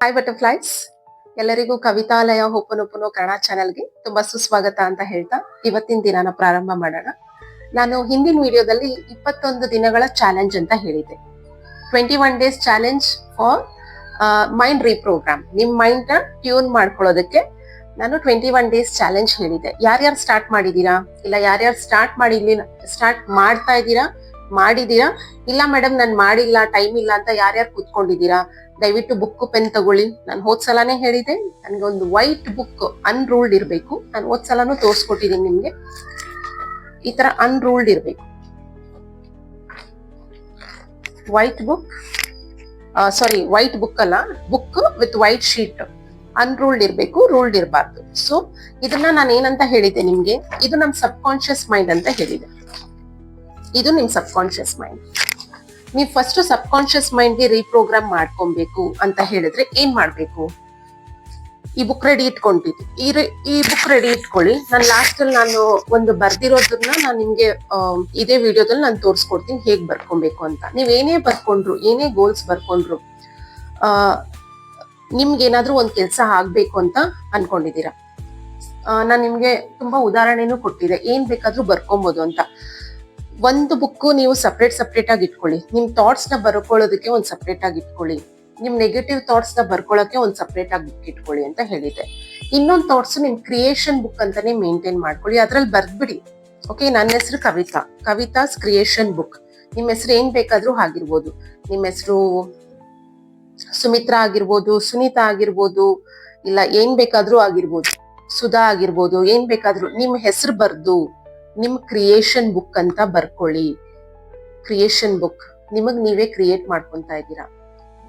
Hi butterflies, ಎಲ್ಲರಿಗೂ ಕವಿತಾಲಯ ಹೋಪನೋಪನೋ ಕನ್ನಡ ಚಾನೆಲ್ಗೆ ತುಂಬಾ ಸುಸ್ವಾಗತ ಅಂತ ಹೇಳ್ತಾ ಇವತ್ತಿನ ದಿನಾನ ಪ್ರಾರಂಭ ಮಾಡೋಣ. ನಾನು ಹಿಂದಿನ ವಿಡಿಯೋದಲ್ಲಿ 21 ದಿನಗಳ ಚಾಲೆಂಜ್ ಅಂತ ಹೇಳಿದ್ದೆ. 21 days challenge for mind reprogramme. ನಿಮ್ ಮೈಂಡ್ ನ ಟ್ಯೂನ್ ಮಾಡ್ಕೊಳ್ಳೋದಕ್ಕೆ ನಾನು 21 ಡೇಸ್ ಚಾಲೆಂಜ್ ಹೇಳಿದ್ದೆ. ಯಾರ್ಯಾರು ಸ್ಟಾರ್ಟ್ ಮಾಡಿದೀರಾ, ಇಲ್ಲ ಯಾರ್ಯಾರು ಸ್ಟಾರ್ಟ್ ಮಾಡ್ತಾ ಇದ್ದೀರಾ, ಮಾಡಿದೀರಾ, ಇಲ್ಲ ಮೇಡಮ್ ನಾನು ಮಾಡಿಲ್ಲ, ಟೈಮ್ ಇಲ್ಲ ಅಂತ ಯಾರ್ಯಾರು ಕೂತ್ಕೊಂಡಿದ್ದೀರಾ, ದಯವಿಟ್ಟು ಬುಕ್ ಪೆನ್ ತಗೊಳ್ಳಿ. ನಾನು ಹೋದ್ಸಲನೇ ಹೇಳಿದೆ, ನನ್ಗೆ ಒಂದು ವೈಟ್ ಬುಕ್ ಅನ್ರೂಲ್ಡ್ ಇರ್ಬೇಕು. ನಾನು ಹೋದ್ಸಲನೂ ತೋರ್ಸ್ಕೊಟ್ಟಿದ್ದೀನಿ ನಿಮ್ಗೆ. ಈ ತರ ಅನ್ರೂಲ್ಡ್ ಇರ್ಬೇಕು. ವೈಟ್ ಬುಕ್ ಅಲ್ಲ, book with white sheet. Unruled ಇರ್ಬೇಕು, ರೂಲ್ಡ್ ಇರಬಾರ್ದು. ಸೊ ಇದನ್ನ ನಾನು ಏನಂತ ಹೇಳಿದ್ದೆ ನಿಮ್ಗೆ, ಇದು ನಮ್ ಸಬ್ ಕಾನ್ಶಿಯಸ್ ಮೈಂಡ್ ಅಂತ ಹೇಳಿದೆ. ಇದು ನಿಮ್ ಸಬ್ ಕಾನ್ಶಿಯಸ್ ಮೈಂಡ್. ನೀವು ಫಸ್ಟ್ ಸಬ್ ಕಾನ್ಶಿಯಸ್ ಮೈಂಡ್ಗೆ ರೀಪ್ರೋಗ್ರಾಮ್ ಮಾಡ್ಕೊಬೇಕು ಅಂತ ಹೇಳಿದ್ರೆ ಏನ್ ಮಾಡ್ಬೇಕು? ಈ ಬುಕ್ ರೆಡಿ ಇಟ್ಕೊಂಡಿದ್ವಿ. ಈ ಬುಕ್ ರೆಡಿ ಇಟ್ಕೊಳ್ಳಿ. ನಾನು ಲಾಸ್ಟ್ ಅಲ್ಲಿ ನಾನು ಒಂದು ಬರ್ದಿರೋದನ್ನ ನಾನು ನಿಮ್ಗೆ ಇದೇ ವಿಡಿಯೋದಲ್ಲಿ ನಾನು ತೋರಿಸ್ಕೊಡ್ತೀನಿ ಹೇಗ್ ಬರ್ಕೊಬೇಕು ಅಂತ. ನೀವ್ ಏನೇ ಬರ್ಕೊಂಡ್ರು, ಏನೇ ಗೋಲ್ಸ್ ಬರ್ಕೊಂಡ್ರು, ನಿಮ್ಗೆ ಏನಾದ್ರೂ ಒಂದ್ ಕೆಲ್ಸ ಆಗ್ಬೇಕು ಅಂತ ಅನ್ಕೊಂಡಿದೀರಾ. ನಾನ್ ನಿಮ್ಗೆ ತುಂಬಾ ಉದಾಹರಣೆನೂ ಕೊಟ್ಟಿದೆ, ಏನ್ ಬೇಕಾದ್ರೂ ಬರ್ಕೊಬಹುದು ಅಂತ. ಒಂದು ಬುಕ್ ನೀವು ಸಪ್ರೇಟ್ ಆಗಿ ಇಟ್ಕೊಳ್ಳಿ. ನಿಮ್ ಥಾಟ್ಸ್ ನ ಬರ್ಕೊಳ್ಳೋದಕ್ಕೆ ಒಂದ್ ಸಪ್ರೇಟ್ ಆಗಿ ಇಟ್ಕೊಳ್ಳಿ. ನಿಮ್ ನೆಗೆಟಿವ್ ಥಾಟ್ಸ್ ನ ಬರ್ಕೊಳ್ಳೋಕೆ ಒಂದ್ ಸಪ್ರೇಟ್ ಆಗಿ ಬುಕ್ ಇಟ್ಕೊಳ್ಳಿ ಅಂತ ಹೇಳಿದೆ. ಇನ್ನೊಂದ್ ಥಾಟ್ಸ್ ನಿಮ್ ಕ್ರಿಯೇಷನ್ ಬುಕ್ ಅಂತಾನೆ ಮೇಂಟೈನ್ ಮಾಡ್ಕೊಳ್ಳಿ. ಅದ್ರಲ್ಲಿ ಬರ್ದ್ಬಿಡಿ. ಓಕೆ, ನನ್ನ ಹೆಸರು ಕವಿತಾಸ್ ಕ್ರಿಯೇಷನ್ ಬುಕ್. ನಿಮ್ ಹೆಸರು ಏನ್ ಬೇಕಾದ್ರೂ ಆಗಿರ್ಬೋದು. ನಿಮ್ ಹೆಸರು ಸುಮಿತ್ರಾ ಆಗಿರ್ಬೋದು, ಸುನೀತಾ ಆಗಿರ್ಬೋದು, ಇಲ್ಲ ಏನ್ ಬೇಕಾದ್ರೂ ಆಗಿರ್ಬೋದು, ಸುಧಾ ಆಗಿರ್ಬೋದು, ಏನ್ ಬೇಕಾದ್ರೂ ನಿಮ್ ಹೆಸರು ಬರ್ದು ನಿಮ್ ಕ್ರಿಯೇಷನ್ ಬುಕ್ ಅಂತ ಬರ್ಕೊಳ್ಳಿ. Creation book. ನಿಮಗ್ ನೀವೇ ಕ್ರಿಯೇಟ್ ಮಾಡ್ಕೊಂತ ಇದ್ದೀರಾ,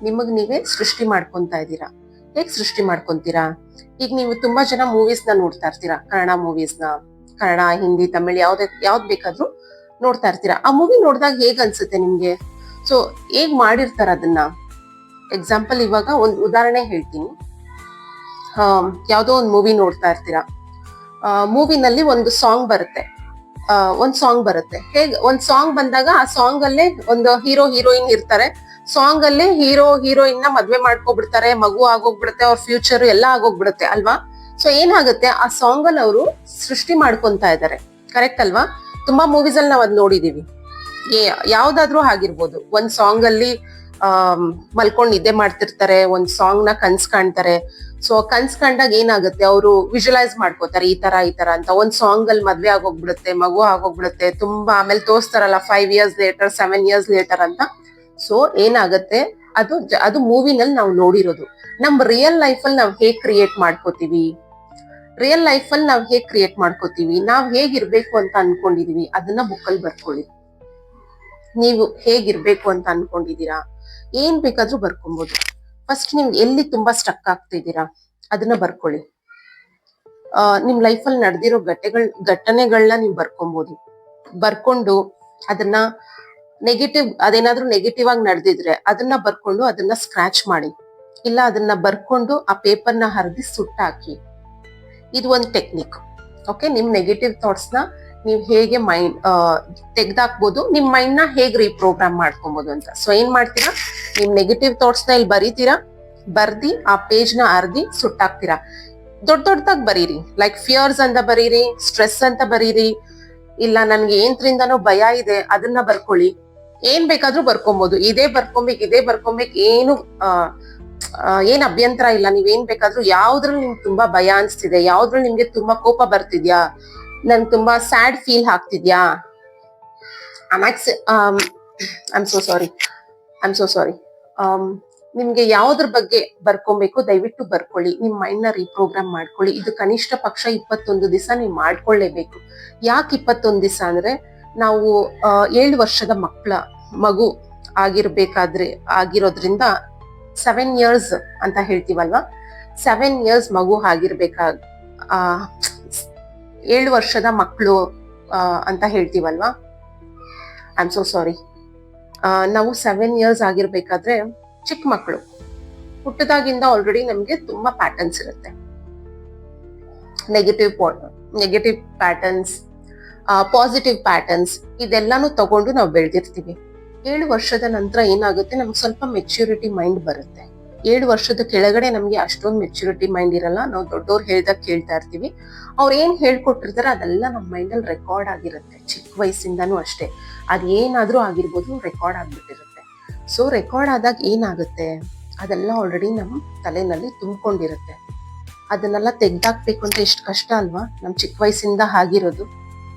ನಿಮಗ್ ನೀವೇ ಸೃಷ್ಟಿ ಮಾಡ್ಕೊಂತ ಇದ್ದೀರಾ. ಹೇಗ್ ಸೃಷ್ಟಿ ಮಾಡ್ಕೊಂತೀರಾ? ಈಗ ನೀವು ತುಂಬಾ ಜನ ಮೂವೀಸ್ ನ ನೋಡ್ತಾ ಇರ್ತೀರಾ, ಕನ್ನಡ ಮೂವೀಸ್ ನ, ಕನ್ನಡ, ಹಿಂದಿ, ತಮಿಳ್ ಯಾವ್ದ್ ಬೇಕಾದ್ರೂ ನೋಡ್ತಾ ಇರ್ತೀರಾ. ಆ ಮೂವಿ ನೋಡಿದಾಗ ಹೇಗ್ ಅನ್ಸುತ್ತೆ ನಿಮ್ಗೆ? ಸೊ ಹೇಗ್ ಮಾಡಿರ್ತಾರ ಅದನ್ನ. ಎಕ್ಸಾಂಪಲ್ ಇವಾಗ ಒಂದ್ ಉದಾಹರಣೆ ಹೇಳ್ತೀನಿ. ಯಾವ್ದೋ ಒಂದ್ ಮೂವಿ ನೋಡ್ತಾ ಇರ್ತೀರಾ. ಮೂವಿನಲ್ಲಿ ಒಂದು ಸಾಂಗ್ ಬರುತ್ತೆ. ಹೇಗ್ ಒಂದ್ ಸಾಂಗ್ ಬಂದಾಗ ಆ ಸಾಂಗ್ ಅಲ್ಲೇ ಒಂದು ಹೀರೋ ಹೀರೋಯಿನ್ ಇರ್ತಾರೆ. ಸಾಂಗ್ ಅಲ್ಲೇ ಹೀರೋ ಹೀರೋಯಿನ್ ನ ಮದ್ವೆ ಮಾಡ್ಕೊಬಿಡ್ತಾರೆ, ಮಗು ಆಗೋಗ್ಬಿಡುತ್ತೆ, ಅವ್ರ ಫ್ಯೂಚರ್ ಎಲ್ಲ ಆಗೋಗ್ಬಿಡುತ್ತೆ ಅಲ್ವಾ? ಸೊ ಏನಾಗುತ್ತೆ, ಆ ಸಾಂಗ್ ಅಲ್ಲಿ ಅವರು ಸೃಷ್ಟಿ ಮಾಡ್ಕೊಂತ ಇದಾರೆ. ಕರೆಕ್ಟ್ ಅಲ್ವಾ? ತುಂಬಾ ಮೂವೀಸ್ ಅಲ್ಲಿ ನಾವ್ ಅದ್ ನೋಡಿದೀವಿ. ಯಾವ್ದಾದ್ರೂ ಆಗಿರ್ಬೋದು. ಒಂದ್ ಸಾಂಗ್ ಅಲ್ಲಿ ಮಲ್ಕೊಂಡ್ ನಿದ್ದೆ ಮಾಡ್ತಿರ್ತಾರೆ, ಒಂದ್ ಸಾಂಗ್ ನ ಕನ್ಸ್ ಕಾಣ್ತಾರೆ. ಸೊ ಕನ್ಸ್ ಕಂಡಾಗ ಏನಾಗುತ್ತೆ, ಅವರು ವಿಜುವಲೈಸ್ ಮಾಡ್ಕೋತಾರೆ ಈ ತರ ಅಂತ. ಒಂದ್ ಸಾಂಗ್ ಅಲ್ಲಿ ಮದ್ವೆ ಆಗೋಗ್ಬಿಡುತ್ತೆ, ಮಗು ಆಗೋಗ್ಬಿಡುತ್ತೆ, ತುಂಬಾ ಆಮೇಲೆ ತೋರಿಸ್ತಾರಲ್ಲ 5 years ಲೇಟರ್, 7 years ಲೇಟರ್ ಅಂತ. ಸೊ ಏನಾಗುತ್ತೆ, ಅದು ಮೂವಿನಲ್ಲಿ ನಾವು ನೋಡಿರೋದು. ನಮ್ ರಿಯಲ್ ಲೈಫ್ ಅಲ್ಲಿ ನಾವ್ ಹೇಗ್ ಕ್ರಿಯೇಟ್ ಮಾಡ್ಕೋತೀವಿ, ನಾವ್ ಹೇಗಿರ್ಬೇಕು ಅಂತ ಅನ್ಕೊಂಡಿದೀವಿ, ಅದನ್ನ ಬುಕ್ಕಲ್ಲಿ ಬರ್ಕೊಳ್ಳಿ. ನೀವು ಹೇಗಿರ್ಬೇಕು ಅಂತ ಅನ್ಕೊಂಡಿದೀರಾ, ಏನ್ ಬೇಕಾದ್ರೂ ಬರ್ಕೊಬಹುದು. ಫಸ್ಟ್ ನಿಮ್ಗೆ ಎಲ್ಲಿ ತುಂಬಾ ಸ್ಟಕ್ ಆಗ್ತಿದ್ದೀರಾ ಅದನ್ನ ಬರ್ಕೊಳ್ಳಿ. ನಿಮ್ ಲೈಫಲ್ಲಿ ನಡೆದಿರೋ ಘಟನೆಗಳನ್ನ ನೀವು ಬರ್ಕೊಬಹುದು. ಬರ್ಕೊಂಡು ಅದನ್ನ ಅದೇನಾದ್ರೂ ನೆಗೆಟಿವ್ ಆಗಿ ನಡೆದಿದ್ರೆ ಅದನ್ನ ಬರ್ಕೊಂಡು ಅದನ್ನ ಸ್ಕ್ರಾಚ್ ಮಾಡಿ, ಇಲ್ಲ ಅದನ್ನ ಬರ್ಕೊಂಡು ಆ ಪೇಪರ್ನ ಹರಿದಿ ಸುಟ್ಟಾಕಿ. ಇದು ಒಂದು ಟೆಕ್ನಿಕ್. ಓಕೆ, ನಿಮ್ ನೆಗೆಟಿವ್ ಥಾಟ್ಸ್ ನ ನೀವು ಹೇಗೆ ತೆಗ್ದಾಕ್ಬೋದು, ನಿಮ್ ಮೈಂಡ್ ನ ಹೇಗೆ ರೀಪ್ರೋಗ್ರಾಮ್ ಮಾಡ್ಕೊಬಹುದು ಅಂತ. ಸೊ ಏನ್ ಮಾಡ್ತೀರಾ, ನಿಮ್ ನೆಗೆಟಿವ್ ಥಾಟ್ಸ್ ನ ಇಲ್ಲಿ ಬರೀತೀರಾ, ಬರ್ದಿ ಆ ಪೇಜ್ ನ ಅರ್ದಿ ಸುಟ್ಟಾಕ್ತೀರಾ. ದೊಡ್ಡದಾಗಿ ಬರೀರಿ. ಲೈಕ್ ಫಿಯರ್ಸ್ ಅಂತ ಬರೀರಿ, ಸ್ಟ್ರೆಸ್ ಅಂತ ಬರೀರಿ, ಇಲ್ಲ ನನ್ಗೆ ಏನ್ರಿಂದನೋ ಭಯ ಇದೆ ಅದನ್ನ ಬರ್ಕೊಳ್ಳಿ. ಏನ್ ಬೇಕಾದ್ರೂ ಬರ್ಕೊಬಹುದು. ಇದೇ ಬರ್ಕೊಬೇಕು ಏನ್ ಅಭ್ಯಂತರ ಇಲ್ಲ. ನೀವೇನ್ ಬೇಕಾದ್ರೂ, ಯಾವ್ದ್ರಲ್ಲಿ ನಿಮ್ಗೆ ತುಂಬಾ ಭಯ ಅನ್ಸ್ತಿದೆ, ಯಾವ್ದ್ರಲ್ಲಿ ನಿಮ್ಗೆ ತುಂಬಾ ಕೋಪ ಬರ್ತಿದ್ಯಾ, ನನ್ಗೆ ತುಂಬಾ ಸ್ಯಾಡ್ ಫೀಲ್ ಆಗ್ತಿದ್ಯಾ, ಐಮ್ ಸೋ ಸಾರಿ, ನಿಮ್ಗೆ ಯಾವ್ದ್ರ ಬಗ್ಗೆ ಬರ್ಕೊಬೇಕು ದಯವಿಟ್ಟು ಬರ್ಕೊಳ್ಳಿ. ನಿಮ್ ಮೈಂಡ್ ನ ರೀಪ್ರೋಗ್ರಾಮ್ ಮಾಡ್ಕೊಳ್ಳಿ. ಇದು ಕನಿಷ್ಠ ಪಕ್ಷ 21 ದಿವಸ ನೀವು ಮಾಡ್ಕೊಳ್ಳೇಬೇಕು. ಯಾಕೆ 21 ದಿವಸ ಅಂದ್ರೆ, ನಾವು 7 ವರ್ಷದ ಮಗು ಆಗಿರೋದ್ರಿಂದ 7 years ಅಂತ ಹೇಳ್ತೀವಲ್ವಾ, 7 years ಮಗು ಆಗಿರ್ಬೇಕಾಗ 7 ವರ್ಷದ ಮಕ್ಕಳು ಅಂತ ಹೇಳ್ತೀವಲ್ವಾ. I'm so sorry. ನಾವು 7 years ಆಗಿರ್ಬೇಕಾದ್ರೆ ಚಿಕ್ಕ ಮಕ್ಕಳು ಹುಟ್ಟದಾಗಿಂದ ಆಲ್ರೆಡಿ ನಮ್ಗೆ ತುಂಬಾ ಪ್ಯಾಟರ್ನ್ಸ್ ಇರುತ್ತೆ. ನೆಗೆಟಿವ್ ಪ್ಯಾಟರ್ನ್ಸ್, ಪಾಸಿಟಿವ್ ಪ್ಯಾಟರ್ನ್ಸ್, ಇದೆಲ್ಲಾನು ತಗೊಂಡು ನಾವು ಬೆಳೆದಿರ್ತೀವಿ. 7 ವರ್ಷದ ನಂತರ ಏನಾಗುತ್ತೆ, ನಮ್ಗೆ ಸ್ವಲ್ಪ ಮೆಚ್ಯೂರಿಟಿ ಮೈಂಡ್ ಬರುತ್ತೆ. 7 ವರ್ಷದ ಕೆಳಗಡೆ ನಮ್ಗೆ ಅಷ್ಟೊಂದು ಮೆಚುರಿಟಿ ಮೈಂಡ್ ಇರಲ್ಲ. ನಾವು ದೊಡ್ಡವ್ರು ಹೇಳ್ದಾಗ ಕೇಳ್ತಾ ಇರ್ತೀವಿ. ಅವ್ರು ಏನ್ ಹೇಳ್ಕೊಟ್ಟಿರ್ತಾರೆ ಅದೆಲ್ಲ ನಮ್ಮ ಮೈಂಡಲ್ಲಿ ರೆಕಾರ್ಡ್ ಆಗಿರುತ್ತೆ. ಚಿಕ್ಕ ವಯಸ್ಸಿಂದನೂ ಅಷ್ಟೇ, ಅದೇನಾದ್ರೂ ಆಗಿರ್ಬೋದು, ರೆಕಾರ್ಡ್ ಆಗ್ಬಿಟ್ಟಿರುತ್ತೆ. ಸೊ ರೆಕಾರ್ಡ್ ಆದಾಗ ಏನಾಗುತ್ತೆ, ಅದೆಲ್ಲ ಆಲ್ರೆಡಿ ನಮ್ಮ ತಲೆನಲ್ಲಿ ತುಂಬಿಕೊಂಡಿರುತ್ತೆ. ಅದನ್ನೆಲ್ಲ ತೆಗ್ದಾಕ್ಬೇಕು ಅಂತ ಎಷ್ಟು ಕಷ್ಟ ಅಲ್ವಾ. ನಮ್ ಚಿಕ್ಕ ವಯಸ್ಸಿಂದ ಆಗಿರೋದು,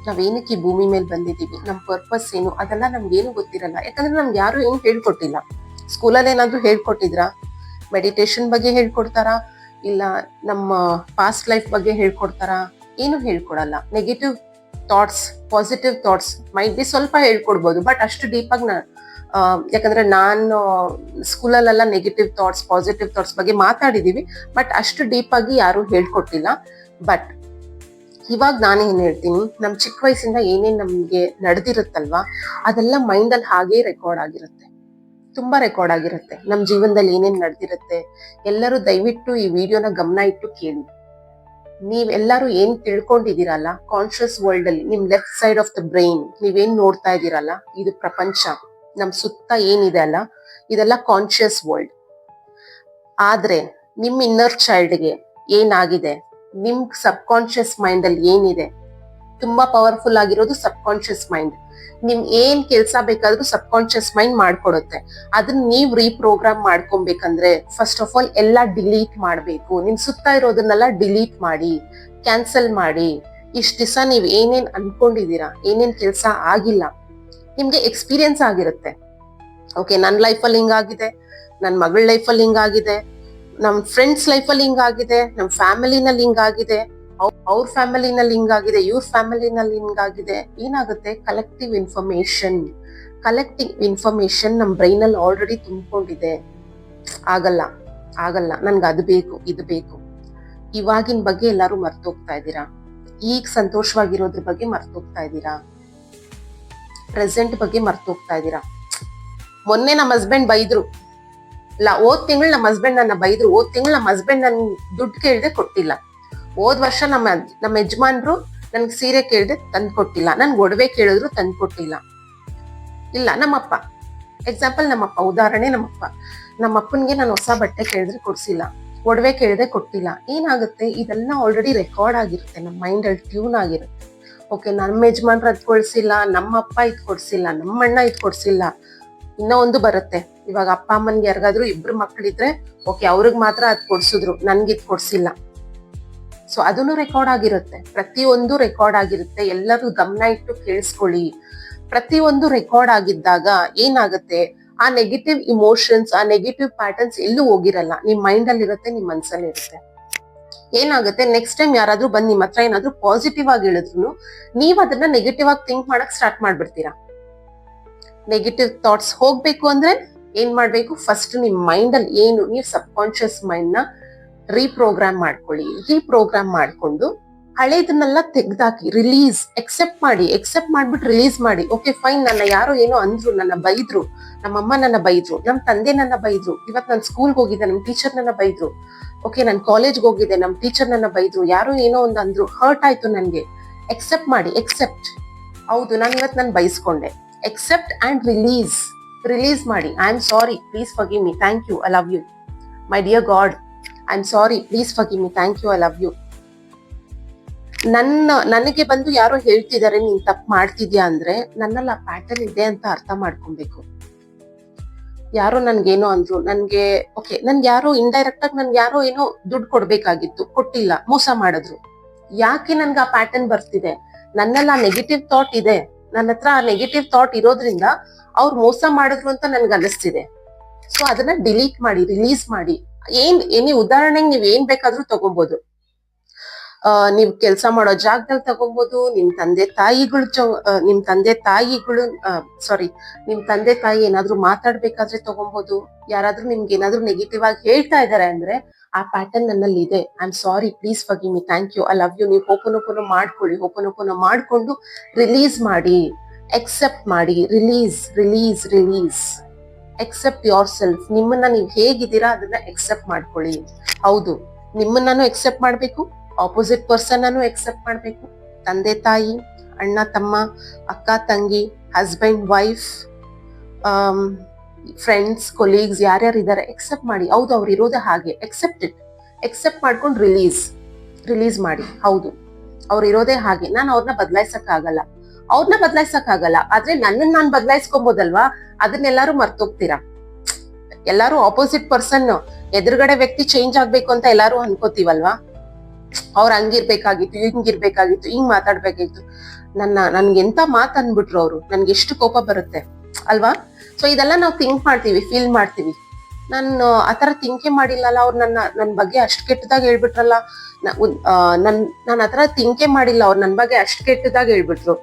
ನಾವೇನಕ್ಕೆ ಈ ಭೂಮಿ ಮೇಲೆ ಬಂದಿದ್ದೀವಿ, ನಮ್ ಪರ್ಪಸ್ ಏನು, ಅದೆಲ್ಲ ನಮ್ಗೇನು ಗೊತ್ತಿರಲ್ಲ. ಯಾಕಂದ್ರೆ ನಮ್ಗೆ ಯಾರು ಏನು ಹೇಳ್ಕೊಟ್ಟಿಲ್ಲ. ಸ್ಕೂಲಲ್ಲಿ ಏನಾದ್ರು ಹೇಳ್ಕೊಟ್ಟಿದ್ರಾ? ಮೆಡಿಟೇಷನ್ ಬಗ್ಗೆ ಹೇಳ್ಕೊಡ್ತಾರಾ, ಇಲ್ಲ ನಮ್ಮ ಪಾಸ್ಟ್ ಲೈಫ್ ಬಗ್ಗೆ ಹೇಳ್ಕೊಡ್ತಾರಾ? ಏನು ಹೇಳ್ಕೊಡಲ್ಲ. Negative thoughts, positive thoughts might be ಸ್ವಲ್ಪ ಹೇಳ್ಕೊಡ್ಬೋದು, ಬಟ್ ಅಷ್ಟು ಡೀಪಾಗಿ ಯಾಕಂದ್ರೆ ನಾನು ಸ್ಕೂಲಲ್ಲೆಲ್ಲ ನೆಗೆಟಿವ್ ಥಾಟ್ಸ್, ಪಾಸಿಟಿವ್ ಥಾಟ್ಸ್ ಬಗ್ಗೆ ಮಾತಾಡಿದೀವಿ, ಬಟ್ ಅಷ್ಟು ಡೀಪ್ ಆಗಿ ಯಾರು ಹೇಳ್ಕೊಟ್ಟಿಲ್ಲ. ಬಟ್ ಇವಾಗ ನಾನೇನ್ ಹೇಳ್ತೀನಿ, ನಮ್ ಚಿಕ್ಕ ವಯಸ್ಸಿಂದ ಏನೇನ್ ನಮ್ಗೆ ನಡೆದಿರುತ್ತಲ್ವಾ, ಅದೆಲ್ಲ ಮೈಂಡಲ್ಲಿ ಹಾಗೇ ರೆಕಾರ್ಡ್ ಆಗಿರುತ್ತೆ. ತುಂಬಾ ರೆಕಾರ್ಡ್ ಆಗಿರುತ್ತೆ. ನಮ್ ಜೀವನದಲ್ಲಿ ಏನೇನ್ ನಡೆದಿರುತ್ತೆ. ಎಲ್ಲರೂ ದಯವಿಟ್ಟು ಈ ವಿಡಿಯೋನ ಗಮನ ಇಟ್ಟು ಕೇಳಿ. ನೀವೆಲ್ಲರೂ ಏನ್ ತಿಳ್ಕೊಂಡಿದ್ದೀರಲ್ಲ, ಕಾನ್ಶಿಯಸ್ ವರ್ಲ್ಡ್ ಅಲ್ಲಿ ನಿಮ್ left side of the brain ನೀವೇನ್ ನೋಡ್ತಾ ಇದ್ದೀರಲ್ಲ, ಇದು ಪ್ರಪಂಚ, ನಮ್ ಸುತ್ತ ಏನಿದೆ ಅಲ್ಲ, ಇದೆಲ್ಲ ಕಾನ್ಶಿಯಸ್ ವರ್ಲ್ಡ್. ಆದ್ರೆ ನಿಮ್ ಇನ್ನರ್ ಚೈಲ್ಡ್ಗೆ ಏನಾಗಿದೆ, ನಿಮ್ ಸಬ್ ಕಾನ್ಶಿಯಸ್ ಮೈಂಡ್ ಅಲ್ಲಿ ಏನಿದೆ, ತುಂಬಾ ಪವರ್ಫುಲ್ ಆಗಿರೋದು ಸಬ್ ಕಾನ್ಶಿಯಸ್ ಮೈಂಡ್. ನಿಮ್ ಏನ್ ಕೆಲ್ಸ ಬೇಕಾದ್ರೂ ಸಬ್ ಕಾನ್ಶಿಯಸ್ ಮೈಂಡ್ ಮಾಡ್ಕೊಡುತ್ತೆ. ಅದನ್ನ ನೀವ್ ರೀಪ್ರೋಗ್ರಾಮ್ ಮಾಡ್ಕೊಬೇಕಂದ್ರೆ ಫಸ್ಟ್ ಆಫ್ ಆಲ್ ಎಲ್ಲ ಡಿಲೀಟ್ ಮಾಡ್ಬೇಕು. ನಿಮ್ ಸುತ್ತ ಇರೋದನ್ನೆಲ್ಲ ಡಿಲೀಟ್ ಮಾಡಿ, ಕ್ಯಾನ್ಸಲ್ ಮಾಡಿ. ಇಷ್ಟ ದಿವಸ ನೀವ್ ಏನೇನ್ ಅನ್ಕೊಂಡಿದೀರಾ, ಏನೇನ್ ಕೆಲ್ಸ ಆಗಿಲ್ಲ, ನಿಮ್ಗೆ ಎಕ್ಸ್ಪೀರಿಯನ್ಸ್ ಆಗಿರುತ್ತೆ. ಓಕೆ, ನನ್ನ ಲೈಫಲ್ಲಿ ಹಿಂಗಾಗಿದೆ, ನನ್ನ ಮಗಳ ಲೈಫಲ್ಲಿ ಹಿಂಗಾಗಿದೆ, ನಮ್ ಫ್ರೆಂಡ್ಸ್ ಲೈಫಲ್ಲಿ ಹಿಂಗಾಗಿದೆ, ನಮ್ ಫ್ಯಾಮಿಲಿನಲ್ಲಿ ಹಿಂಗಾಗಿದೆ, ಅವ್ರ ಫ್ಯಾಮಿಲಿನಲ್ಲಿ ಹಿಂಗಾಗಿದೆ, ಇವ್ರ ಫ್ಯಾಮಿಲಿನಲ್ಲಿ ಹಿಂಗಾಗಿದೆ. ಏನಾಗುತ್ತೆ, ಕಲೆಕ್ಟಿವ್ ಇನ್ಫಾರ್ಮೇಶನ್ ನಮ್ ಬ್ರೈನ್ ಅಲ್ಲಿ ಆಲ್ರೆಡಿ ತುಂಬಿಕೊಂಡಿದೆ. ಆಗಲ್ಲ ನನ್ಗೆ ಅದು ಬೇಕು, ಇದು ಬೇಕು. ಇವಾಗಿನ ಬಗ್ಗೆ ಎಲ್ಲಾರು ಮರ್ತೋಗ್ತಾ ಇದ್ದೀರಾ. ಈಗ ಸಂತೋಷವಾಗಿರೋದ್ರ ಬಗ್ಗೆ ಮರ್ತೋಗ್ತಾ ಇದ್ದೀರಾ. ಪ್ರೆಸೆಂಟ್ ಬಗ್ಗೆ ಮರ್ತೋಗ್ತಾ ಇದ್ದೀರಾ. ಮೊನ್ನೆ ನಮ್ಮ ಹಸ್ಬೆಂಡ್ ಬೈದ್ರು, ಹೋದ್ ತಿಂಗಳು ನಮ್ಮ ಹಸ್ಬೆಂಡ್ ನನ್ನ ಬೈದ್ರು. ಹೋದ್ ತಿಂಗಳು ನಮ್ಮ ಹಸ್ಬೆಂಡ್ ನನ್ ದುಡ್ಡು ಕೇಳ್ದೆ ಕೊಟ್ಟಿಲ್ಲ. ಹೋದ್ ವರ್ಷ ನಮ್ಮ ಯಜಮಾನ್ರು ನನ್ಗೆ ಸೀರೆ ಕೇಳ್ದೆ ತಂದು ಕೊಟ್ಟಿಲ್ಲ. ನನ್ಗೆ ಒಡವೆ ಕೇಳಿದ್ರು ತಂದು ಕೊಟ್ಟಿಲ್ಲ. ಇಲ್ಲ ನಮ್ಮಪ್ಪ, ಎಕ್ಸಾಂಪಲ್ ನಮ್ಮಪ್ಪ, ಉದಾಹರಣೆ ನಮ್ಮಪ್ಪನ್ಗೆ ನಾನು ಹೊಸ ಬಟ್ಟೆ ಕೇಳಿದ್ರೆ ಕೊಡ್ಸಿಲ್ಲ, ಒಡವೆ ಕೇಳಿದ್ರೆ ಕೊಟ್ಟಿಲ್ಲ. ಏನಾಗುತ್ತೆ, ಇದೆಲ್ಲ ಆಲ್ರೆಡಿ ರೆಕಾರ್ಡ್ ಆಗಿರುತ್ತೆ, ನಮ್ಮ ಮೈಂಡ್ ಅಲ್ಲಿ ಟ್ಯೂನ್ ಆಗಿರುತ್ತೆ. ಓಕೆ, ನಮ್ಮ ಯಜಮಾನ್ರು ಅದ್ ಕೊಡ್ಸಿಲ್ಲ, ನಮ್ಮಪ್ಪ ಇದ್ ಕೊಡ್ಸಿಲ್ಲ, ನಮ್ಮಣ್ಣ ಇದ್ ಕೊಡ್ಸಿಲ್ಲ. ಇನ್ನೂ ಒಂದು ಬರುತ್ತೆ, ಇವಾಗ ಅಪ್ಪ ಅಮ್ಮನ್ಗೆ ಯಾರಿಗಾದ್ರೂ ಇಬ್ರು ಮಕ್ಳಿದ್ರೆ ಓಕೆ, ಅವ್ರಿಗೆ ಮಾತ್ರ ಅದ್ ಕೊಡ್ಸಿದ್ರು, ನನ್ಗೆ ಇದ್ ಕೊಡ್ಸಿಲ್ಲ. ಸೊ ಅದನ್ನು ರೆಕಾರ್ಡ್ ಆಗಿರುತ್ತೆ. ಪ್ರತಿಯೊಂದು ರೆಕಾರ್ಡ್ ಆಗಿರುತ್ತೆ. ಎಲ್ಲರೂ ಗಮನ ಇಟ್ಟು ಕೇಳಿಸ್ಕೊಳ್ಳಿ. ಪ್ರತಿಯೊಂದು ರೆಕಾರ್ಡ್ ಆಗಿದ್ದಾಗ ಏನಾಗುತ್ತೆ, ಆ ನೆಗೆಟಿವ್ ಇಮೋಷನ್ಸ್, ಆ ನೆಗೆಟಿವ್ ಪ್ಯಾಟರ್ನ್ಸ್ ಎಲ್ಲೂ ಹೋಗಿರಲ್ಲ. ನಿಮ್ ಮೈಂಡ್ ಅಲ್ಲಿ ಇರುತ್ತೆ, ನಿಮ್ ಮನ್ಸಲ್ಲಿ ಇರುತ್ತೆ. ಏನಾಗುತ್ತೆ, ನೆಕ್ಸ್ಟ್ ಟೈಮ್ ಯಾರಾದ್ರೂ ಬಂದ್ ನಿಮ್ ಹತ್ರ ಏನಾದ್ರೂ ಪಾಸಿಟಿವ್ ಆಗಿ ಹೇಳಿದ್ರು ನೀವ್ ಅದನ್ನ ನೆಗೆಟಿವ್ ಆಗಿ ಥಿಂಕ್ ಮಾಡಕ್ ಸ್ಟಾರ್ಟ್ ಮಾಡ್ಬಿಡ್ತೀರಾ. ನೆಗೆಟಿವ್ ಥಾಟ್ಸ್ ಹೋಗ್ಬೇಕು ಅಂದ್ರೆ ಏನ್ ಮಾಡ್ಬೇಕು, ಫಸ್ಟ್ ನಿಮ್ ಮೈಂಡ್ ಅಲ್ಲಿ ಏನು, ನೀವು ಸಬ್ ಕಾನ್ಶಿಯಸ್ ಮೈಂಡ್ ನ ರೀಪ್ರೋಗ್ರಾಮ್ ಮಾಡ್ಕೊಳ್ಳಿ. ರೀಪ್ರೋಗ್ರಾಮ್ ಮಾಡ್ಕೊಂಡು ಹಳೇದನ್ನೆಲ್ಲ ತೆಗ್ದಾಕಿ, ರಿಲೀಸ್, ಎಕ್ಸೆಪ್ಟ್ ಮಾಡ್ಬಿಟ್ಟು ರಿಲೀಸ್ ಮಾಡಿ. ಓಕೆ ಫೈನ್, ನನ್ನ ಯಾರೋ ಏನೋ ಅಂದ್ರು, ನನ್ನ ಬೈದ್ರು, ನಮ್ಮಮ್ಮ ನನ್ನ ಬೈದ್ರು, ನಮ್ ತಂದೆ ನನ್ನ ಬೈದ್ರು, ಇವತ್ ನಾನು ಸ್ಕೂಲ್ಗೆ ಹೋಗಿದ್ದೆ, ನಮ್ ಟೀಚರ್ ನನ್ನ ಬೈದ್ರು. ಓಕೆ, ನಾನು ಕಾಲೇಜ್ಗೆ ಹೋಗಿದ್ದೆ, ನಮ್ ಟೀಚರ್ ನನ್ನ ಬೈದ್ರು, ಯಾರೋ ಏನೋ ಒಂದು ಅಂದ್ರು, ಹರ್ಟ್ ಆಯ್ತು ನನ್ಗೆ. ಎಕ್ಸೆಪ್ಟ್ ಮಾಡಿ, ಹೌದು ನಾನು ಇವತ್ತು ನಾನು ಬೈಸ್ಕೊಂಡೆ. ಎಕ್ಸೆಪ್ಟ್ ಅಂಡ್ ರಿಲೀಸ್ ಮಾಡಿ. I am sorry, please forgive me, thank you, I love you, my dear God, I am sorry, please forgive me, thank you, I love you. ನನಗೆ ಬಂದು ಯಾರೋ ಹೇಳ್ತಿದ್ದಾರೆ ನೀನ್ ತಪ್ಪು ಮಾಡ್ತಿದ್ಯಾ ಅಂದ್ರೆ ನನ್ನಲ್ಲಿ ಆ ಪ್ಯಾಟರ್ನ್ ಇದೆ ಅಂತ ಅರ್ಥ ಮಾಡ್ಕೊಬೇಕು. ಯಾರೋ ನನ್ಗೇನೋ ಅಂದ್ರು, ನನ್ಗೆ ಯಾರೋ ಇಂಡೈರೆಕ್ಟ್ ಆಗಿ ನನ್ಗೆ ಯಾರೋ ಏನೋ ದುಡ್ಡು ಕೊಡ್ಬೇಕಾಗಿತ್ತು, ಕೊಟ್ಟಿಲ್ಲ, ಮೋಸ ಮಾಡಿದ್ರು. ಯಾಕೆ ನನ್ಗೆ ಆ ಪ್ಯಾಟರ್ನ್ ಬರ್ತಿದೆ? ನನ್ನಲ್ಲಿ ಆ ನೆಗೆಟಿವ್ ಥಾಟ್ ಇದೆ. ನನ್ನ ಹತ್ರ ಆ ನೆಗೆಟಿವ್ ಥಾಟ್ ಇರೋದ್ರಿಂದ ಅವ್ರು ಮೋಸ ಮಾಡಿದ್ರು ಅಂತ ನನ್ಗೆ ಅನಿಸ್ತಿದೆ. ಸೊ ಅದನ್ನ ಡಿಲೀಟ್ ಮಾಡಿ, ರಿಲೀಸ್ ಮಾಡಿ. ಉದಾಹರಣೆಗೆ ನೀವ್ ಏನ್ ಬೇಕಾದ್ರೂ ತಗೋಬಹುದು. ನೀವ್ ಕೆಲ್ಸ ಮಾಡೋ ಜಾಗದಲ್ಲಿ ತಗೋಬಹುದು, ನಿಮ್ ತಂದೆ ತಾಯಿ ಏನಾದ್ರು ಮಾತಾಡ್ಬೇಕಾದ್ರೆ ತಗೋಬಹುದು. ಯಾರಾದ್ರೂ ನಿಮ್ಗೆ ಏನಾದ್ರು ನೆಗೆಟಿವ್ ಆಗಿ ಹೇಳ್ತಾ ಇದಾರೆ ಅಂದ್ರೆ ಆ ಪ್ಯಾಟರ್ನ್ ನನ್ನಲ್ಲಿ ಇದೆ. I am sorry, please forgive me, thank you, I love you. ನೀವು ಹೋಪನೋಪನ ಮಾಡ್ಕೊಳ್ಳಿ. ಹೋಪನೋಪನ ಮಾಡ್ಕೊಂಡು ರಿಲೀಸ್ ಮಾಡಿ, ಎಕ್ಸೆಪ್ಟ್ ಮಾಡಿ. ರಿಲೀಸ್. Accept yourself. ನಿಮ್ಮನ್ನ ನೀವು ಹೇಗಿದ್ದೀರಾ ಅದನ್ನ ಎಕ್ಸೆಪ್ಟ್ ಮಾಡ್ಕೊಳ್ಳಿ. ಹೌದು, ನಿಮ್ಮನ್ನು ಎಕ್ಸೆಪ್ಟ್ ಮಾಡ್ಬೇಕು, ಆಪೋಸಿಟ್ ಪರ್ಸನ್ ಅನ್ನು ಎಕ್ಸೆಪ್ಟ್ ಮಾಡ್ಬೇಕು. ತಂದೆ ತಾಯಿ, ಅಣ್ಣ ತಮ್ಮ, ಅಕ್ಕ ತಂಗಿ, ಹಸ್ಬೆಂಡ್ ವೈಫ್, ಫ್ರೆಂಡ್ಸ್ ಕೊಲೀಗ್ಸ್ ಯಾರ್ಯಾರು ಇದ್ದಾರೆ ಎಕ್ಸೆಪ್ಟ್ ಮಾಡಿ. ಹೌದು ಅವ್ರು ಇರೋದೇ ಹಾಗೆ, ಎಕ್ಸೆಪ್ಟ್ ಮಾಡ್ಕೊಂಡು ರಿಲೀಸ್ ಮಾಡಿ. ಹೌದು ಅವ್ರು ಇರೋದೇ ಹಾಗೆ, ನಾನು ಅವ್ರನ್ನ ಬದಲಾಯಿಸಕ್ ಆಗಲ್ಲ. ಆದ್ರೆ ನನ್ನನ್ನು ನಾನು ಬದಲಾಯಿಸ್ಕೊಬೋದಲ್ವಾ? ಅದನ್ನೆಲ್ಲಾರು ಮರ್ತೋಗ್ತೀರಾ. ಎಲ್ಲಾರು ಆಪೋಸಿಟ್ ಪರ್ಸನ್, ಎದುರುಗಡೆ ವ್ಯಕ್ತಿ ಚೇಂಜ್ ಆಗ್ಬೇಕು ಅಂತ ಎಲ್ಲಾರು ಅನ್ಕೋತೀವಲ್ವಾ? ಅವ್ರ ಹಂಗಿರ್ಬೇಕಾಗಿತ್ತು, ಹಿಂಗ್ ಮಾತಾಡ್ಬೇಕಾಗಿತ್ತು. ನನ್ಗೆ ಎಂತ ಮಾತ್ ಅನ್ಬಿಟ್ರು ಅವ್ರು, ನನ್ಗೆ ಎಷ್ಟು ಕೋಪ ಬರುತ್ತೆ ಅಲ್ವಾ? ಸೊ ಇದೆಲ್ಲ ನಾವು ಥಿಂಕ್ ಮಾಡ್ತೀವಿ, ಫೀಲ್ ಮಾಡ್ತೀವಿ. ನಾನು ಆತರ ಥಿಂಕೇ ಮಾಡಿಲ್ಲಲ್ಲ, ಅವ್ರು ನನ್ ಬಗ್ಗೆ ಅಷ್ಟ್ ಕೆಟ್ಟದಾಗ ಹೇಳ್ಬಿಟ್ರಲ್ಲ. ನಾನು ಆತರ ಥಿಂಕೇ ಮಾಡಿಲ್ಲ, ಅವ್ರು ನನ್ ಬಗ್ಗೆ ಅಷ್ಟ್ ಕೆಟ್ಟದಾಗ ಹೇಳ್ಬಿಟ್ರು.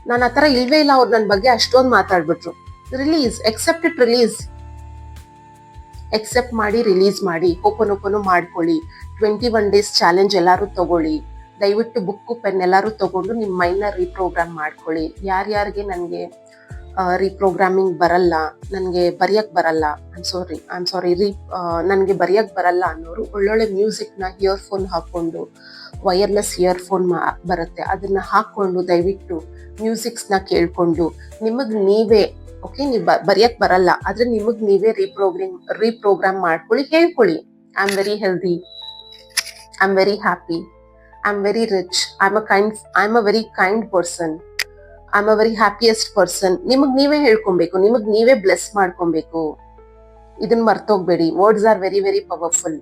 ನಾನು ಆತರ ಇಲ್ವೇ ಇಲ್ಲ, ಅವ್ರು ನನ್ ಬಗ್ಗೆ ಅಷ್ಟೊಂದು ಮಾತಾಡ್ಬಿಟ್ರು. ಎಕ್ಸೆಪ್ಟ್ ಮಾಡಿ ರಿಲೀಸ್ ಮಾಡಿ. ಓಪನ್ ಮಾಡ್ಕೊಳ್ಳಿ. 21 days ಚಾಲೆಂಜ್ ಎಲ್ಲಾರು ತಗೊಳ್ಳಿ. ದಯವಿಟ್ಟು ಬುಕ್ ಪೆನ್ ಎಲ್ಲಾರು ತಗೊಂಡು ನಿಮ್ ಮೈಂಡ್ ನ ರೀಪ್ರೋಗ್ರಾಮ್ ಮಾಡ್ಕೊಳ್ಳಿ. ಯಾರ್ಯಾರಿಗೆ ನನ್ಗೆ ರೀಪ್ರೋಗ್ರಾಮಿಂಗ್ ಬರಲ್ಲ, ನನ್ಗೆ ಬರೆಯಕ್ ಬರಲ್ಲ, ನನ್ಗೆ ಬರೆಯಕ್ ಬರಲ್ಲ ಅನ್ನೋರು ಒಳ್ಳೊಳ್ಳೆ ಮ್ಯೂಸಿಕ್ ನ ಇಯರ್ಫೋನ್ ಹಾಕೊಂಡು, ವೈರ್ಲೆಸ್ ಇಯರ್ಫೋನ್ ಬರುತ್ತೆ, ಅದನ್ನ ಹಾಕೊಂಡು ದಯವಿಟ್ಟು ಮ್ಯೂಸಿಕ್ಸ್ ನ ಕೇಳ್ಕೊಂಡು ನಿಮಗ್ ನೀವೇ, ಓಕೆ, ನೀವ್ ಬರೆಯಕ್ ಬರಲ್ಲ ಆದ್ರೆ ನಿಮಗ್ ನೀವೇ ರೀಪ್ರೋಗ್ರಾಮ್ ಮಾಡ್ಕೊಳ್ಳಿ. ಹೇಳ್ಕೊಳ್ಳಿ, I am very healthy, I am very happy, I am very rich, I am a very kind person, I am a very happiest person. ನಿಮಗ್ ನೀವೇ ಹೇಳ್ಕೊಬೇಕು, ನಿಮಗ್ ನೀವೇ ಬ್ಲೆಸ್ ಮಾಡ್ಕೊಬೇಕು. ಇದನ್ನ ಮರ್ತೋಗ್ಬೇಡಿ. Words are very very powerful.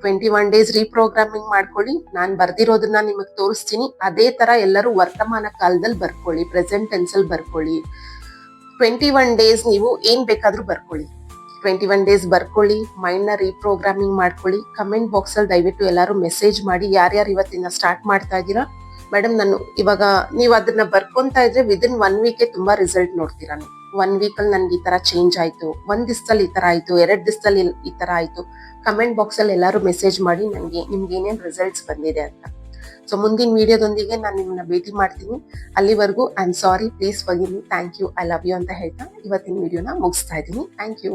21 days reprogramming ಮಾಡ್ಕೊಳ್ಳಿ. ನಾನ್ ಬರ್ದಿರೋದನ್ನ ನಿಮಗ್ ತೋರಿಸ್ತೀನಿ. ಅದೇ ತರ ಎಲ್ಲರೂ ವರ್ತಮಾನ ಕಾಲದಲ್ಲಿ ಬರ್ಕೊಳ್ಳಿ, ಪ್ರೆಸೆಂಟ್ ಟೆನ್ಸ್ ಅಲ್ಲಿ ಬರ್ಕೊಳ್ಳಿ. 21 days ನೀವು ಏನ್ ಬೇಕಾದ್ರೂ ಬರ್ಕೊಳ್ಳಿ. 21 days ಬರ್ಕೊಳ್ಳಿ, ಮೈಂಡ್ ನ ರೀಪ್ರೋಗ್ರಾಮಿಂಗ್ ಮಾಡ್ಕೊಳ್ಳಿ. ಕಮೆಂಟ್ ಬಾಕ್ಸ್ ಅಲ್ಲಿ ದಯವಿಟ್ಟು ಎಲ್ಲಾರು ಮೆಸೇಜ್ ಮಾಡಿ, ಯಾರ್ಯಾರು ಇವತ್ತಿನ ಸ್ಟಾರ್ಟ್ ಮಾಡ್ತಾ ಇದ್ದೀರಾ. ಮೇಡಮ್, ನಾನು ಇವಾಗ ನೀವು ಅದನ್ನ ಬರ್ಕೊಂತಾ ಇದ್ರೆ ವಿದಿನ್ 1 week ತುಂಬಾ ರಿಸಲ್ಟ್ ನೋಡ್ತೀರಾ. 1 week ಅಲ್ಲಿ ನನ್ಗೆ ಈ ತರ ಚೇಂಜ್ ಆಯ್ತು, 1 ದಿವಸದಲ್ಲಿ ಈ ತರ ಆಯ್ತು, 2 ದಿವಸದಲ್ಲಿ ಈ ತರ ಆಯ್ತು. ಕಮೆಂಟ್ ಬಾಕ್ಸ್ ಅಲ್ಲಿ ಎಲ್ಲಾರು ಮೆಸೇಜ್ ಮಾಡಿ ನಿಮ್ಗೆ ಏನೇನ್ ರಿಸಲ್ಟ್ಸ್ ಬಂದಿದೆ ಅಂತ. ಸೊ ಮುಂದಿನ ವಿಡಿಯೋದೊಂದಿಗೆ ನಾನು ನಿಮ್ಮನ್ನ ಭೇಟಿ ಮಾಡ್ತೀನಿ. ಅಲ್ಲಿವರೆಗೂ I am sorry, please forgive me, thank you, I love you ಅಂತ ಹೇಳ್ತಾ ಇವತ್ತಿನ ವಿಡಿಯೋನ ಮುಗಿಸ್ತಾ ಇದ್ದೀನಿ. Thank you.